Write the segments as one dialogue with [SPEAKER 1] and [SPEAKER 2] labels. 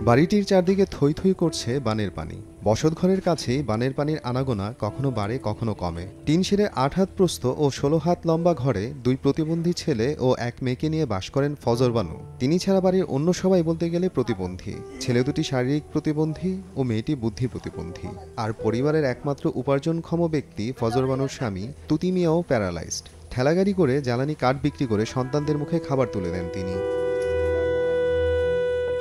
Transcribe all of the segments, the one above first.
[SPEAKER 1] বাড়িটির চারদিকে থই থই করছে বানের পানি। বসতঘরের কাছেই বানের পানির আনাগোনা কখনো বাড়ে কখনো কমে। টিন শেডের ৮ হাত প্রস্থ ও ১৬ হাত লম্বা ঘরে ২ প্রতিবন্ধী ছেলে ও এক মেয়েকে নিয়ে বাস করেন ফজর বানু। তিনি ছাড়া বাড়ির অন্য সবাই বলতে গেলে প্রতিবন্ধী। ছেলে দুটি শারীরিক প্রতিবন্ধী ও মেয়েটি বুদ্ধি প্রতিবন্ধী। আর পরিবারের একমাত্র উপার্জনক্ষম ব্যক্তি ফজর বানুর স্বামী তুতি মিয়াও প্যারালাইজড। ঠেলাগাড়ি করে জ্বালানি কাঠ বিক্রি করে সন্তানদের মুখে খাবার তুলে দেন তিনি।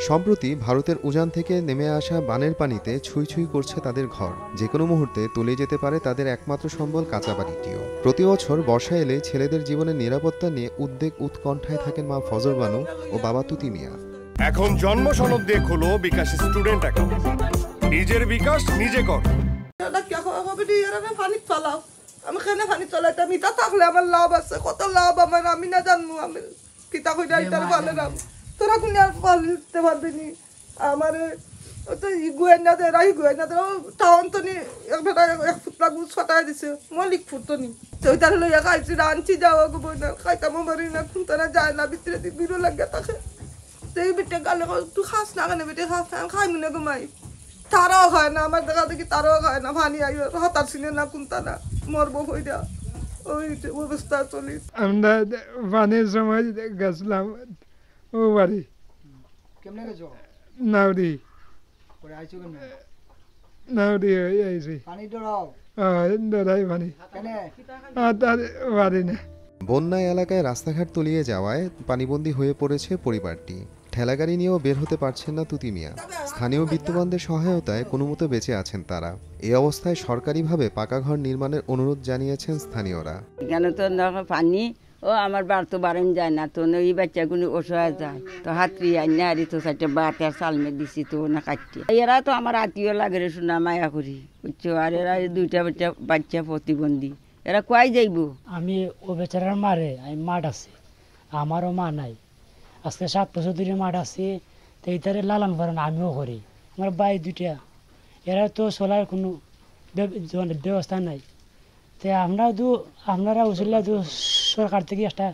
[SPEAKER 1] সম্প্রতি ভারতের উজান থেকে নেমে আসা বানের পানিতে ছুঁই ছুঁই করছে তাদের ঘর। যে কোনো মুহূর্তে তলিয়ে যেতে পারে তাদের একমাত্র সম্বল কাঁচা বাড়িটিও। প্রতি বছর বর্ষা এলে ছেলেদের জীবনের নিরাপত্তা নিয়ে উদ্বেগ উৎকণ্ঠায় থাকেন মা ফজর বানু ও বাবা তুতি মিয়া।
[SPEAKER 2] এখন জন্ম সনদ দিয়ে খোলো বিকাশ স্টুডেন্ট অ্যাকাউন্ট। নিজের বিকাশ নিজে কর।
[SPEAKER 3] আমি কেন পানি চলাইতাম? ইটা থাকলে আমার লাভ আছে, কত লাভ আমার, আমি না জানবো। আমি কিতা কইরা ইটার ভালো নাম তোরা কোন আর পালতে পারবি নি আমার তো গুয়েনা দে রাই গুয়েনা দে টাউন তো নি এক ফুট লাগু ছটায় দিছে মলিক ফুট তো নি ওইটার লইয়া খাইছি রাঁচি যাওয়া গো বই না খাইতাম মারি না কোন তারা যায় না ভিতরে দি বিরো লাগে থাকে সেই বিটে গালে তুই খাস না কেন বিটে খাস না খাইমি না ঘুমাই তারাও খায় না আমার দেখা দেখি তারাও খায় না ভানি আই হাতার ছিল না কোন তারা মরবো হইয়া ওই অবস্থা চলি।
[SPEAKER 4] আমরা পানির সময় গেছিলাম ও বাড়ি
[SPEAKER 5] কেমনে গেছো?
[SPEAKER 4] নাউরি
[SPEAKER 5] পরে আইছো কেমনে?
[SPEAKER 4] নাউরি আইছি
[SPEAKER 5] পানি ডরাও?
[SPEAKER 4] ডরাই পানি
[SPEAKER 5] কেনে?
[SPEAKER 4] তার বাড়ি না।
[SPEAKER 1] বন্যায় এলাকায় রাস্তাঘাট তলিয়ে যাওয়ায় পানিবন্দী হয়ে পড়েছে পরিবারটি। ঠেলাগাড়ি নিয়েও বের হতে পারছেন না তুতি মিয়া। স্থানীয় বিত্তবানদের সহায়তায় কোনো মতো বেঁচে আছেন তারা। এই অবস্থায় সরকারিভাবে পাকা ঘর নির্মাণের অনুরোধ জানিয়েছেন স্থানীয়রা।
[SPEAKER 6] এখানে তো পানি ও আমার বার তো বারেন যায় না, তো এই বাচ্চাগুলো অসহায় যায়, তো হাতড়ি আইনা আরি তো চারটে বাটার চালমে দিছি তো না কাটতে। এরা তো আমার আত্মীয় লাগে রে শোনা মায়া করি বুঝছো। আর এরা দুইটা বাচ্চা প্রতিবন্ধী, এরা কয় যাইব?
[SPEAKER 7] আমি ও বেচারার মারে আমি মাঠ আছে, আমারও মা নাই, আজকে 7 বছর ধরে মাঠ আছে, তো এইটারে লালন পালন আমিও করি। আমার ভাই দুইটা, এরা তো চলার কোনো ব্যবস্থা নাই। তো আপনারা উচিত সরকার থেকে একটা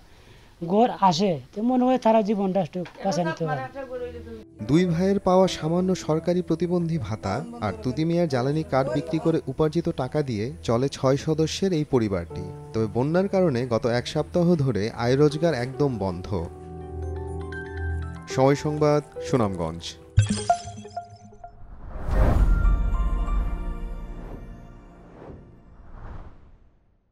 [SPEAKER 7] ঘর আসে, তো মনে হয় তারা জীবনটা একটু বাঁচা নিতে পারে।
[SPEAKER 1] দুই ভাইয়ের পাওয়া সামান্য সরকারি প্রতিবন্ধী ভাতা আর তুতি মিয়ার জ্বালানি কাঠ বিক্রি করে উপার্জিত টাকা দিয়ে চলে 6 সদস্যের এই পরিবারটি। তবে বন্যার কারণে গত 1 সপ্তাহ ধরে আয় রোজগার একদম বন্ধ। সময় সংবাদ, সুনামগঞ্জ।